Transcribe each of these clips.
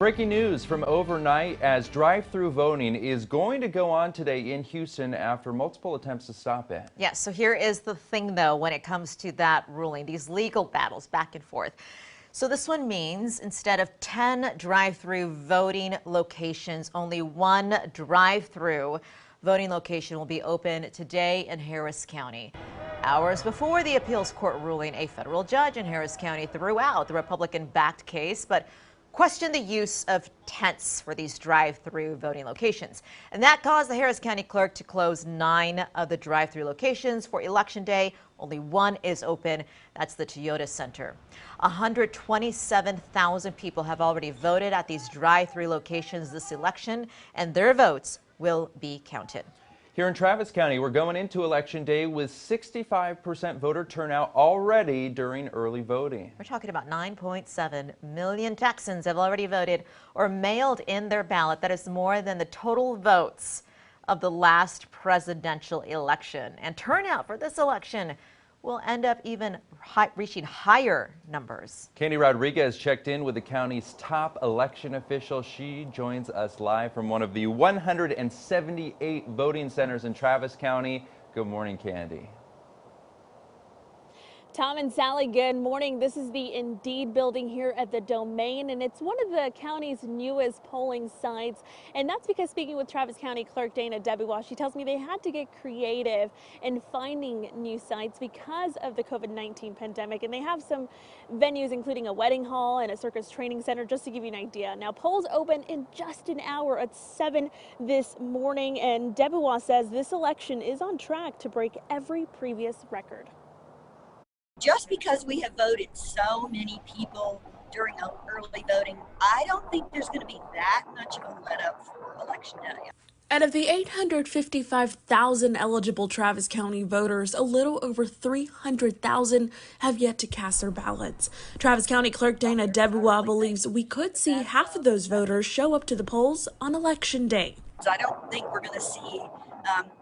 Breaking news from overnight as drive-through voting is going to go on today in Houston after multiple attempts to stop it. Yes, so here is the thing though when it comes to that ruling, these legal battles back and forth. So this one means instead of 10 drive-through voting locations, only one drive-through voting location will be open today in Harris County. Hours before the appeals court ruling, a federal judge in Harris County threw out the Republican-backed case, but questioned the use of tents for these drive-through voting locations. And that caused the Harris County clerk to close 9 of the drive-through locations for Election Day. Only one is open. That's the Toyota Center. 127,000 people have already voted at these drive-through locations this election, and their votes will be counted. Here in Travis County, we're going into Election Day with 65% voter turnout already during early voting. We're talking about 9.7 million Texans have already voted or mailed in their ballot. That is more than the total votes of the last presidential election. And turnout for this election will end up even reaching higher numbers. Candy Rodriguez checked in with the county's top election official. She joins us live from one of the 178 voting centers in Travis County. Good morning, Candy. Tom and Sally, good morning. This is the Indeed building here at the Domain, and it's one of the county's newest polling sites. And that's because speaking with Travis County Clerk Dana Debuwa, she tells me they had to get creative in finding new sites because of the COVID-19 pandemic. And they have some venues, including a wedding hall and a circus training center, just to give you an idea. Now, polls open in just an hour at 7 this morning, and Debuwa says this election is on track to break every previous record. Just because we have voted so many people during early voting, I don't think there's going to be that much of a let up for Election Day. Out of the 855,000 eligible Travis County voters, a little over 300,000 have yet to cast their ballots. Travis County Clerk Dana Debuwa believes we could see half of those voters show up to the polls on Election Day. I don't think we're going to see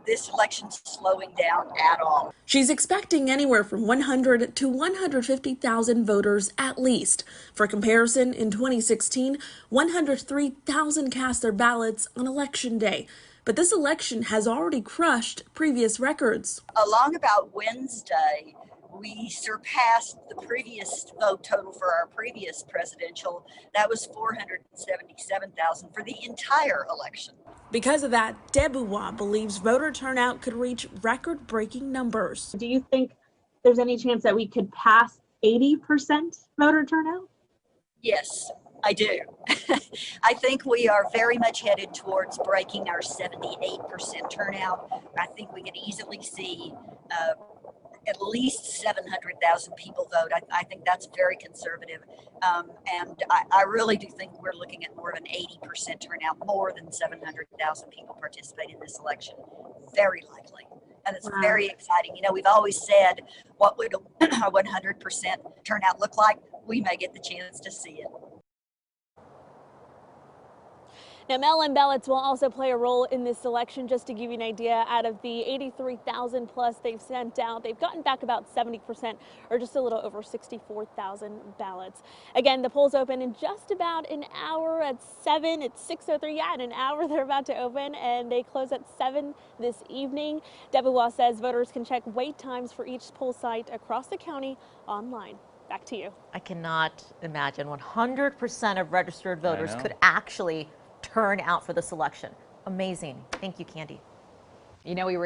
this election slowing down at all. She's expecting anywhere from 100 to 150,000 voters at least. For comparison, in 2016, 103,000 cast their ballots on Election Day. But this election has already crushed previous records. Along about Wednesday, we surpassed the previous vote total for our previous presidential. That was 477,000 for the entire election. Because of that, Debuwa believes voter turnout could reach record-breaking numbers. Do you think there's any chance that we could pass 80% voter turnout? Yes, I do. I think we are very much headed towards breaking our 78% turnout. I think we can easily see at least 700,000 people vote. I think that's very conservative. And I really do think we're looking at more of an 80% turnout, more than 700,000 people participate in this election. Very likely. And it's very exciting. You know, we've always said, what would a 100% turnout look like? We may get the chance to see it. Now, mail-in ballots will also play a role in this election. Just to give you an idea, out of the 83,000 plus they've sent out, they've gotten back about 70%, or just a little over 64,000 ballots. Again, the polls open in just about an hour at 7. It's 6:03. Yeah, in an hour they're about to open, and they close at 7 this evening. Debuwa says voters can check wait times for each poll site across the county online. Back to you. I cannot imagine 100% of registered voters could actually turn out for this election. Amazing. Thank you, Candy. You know, we were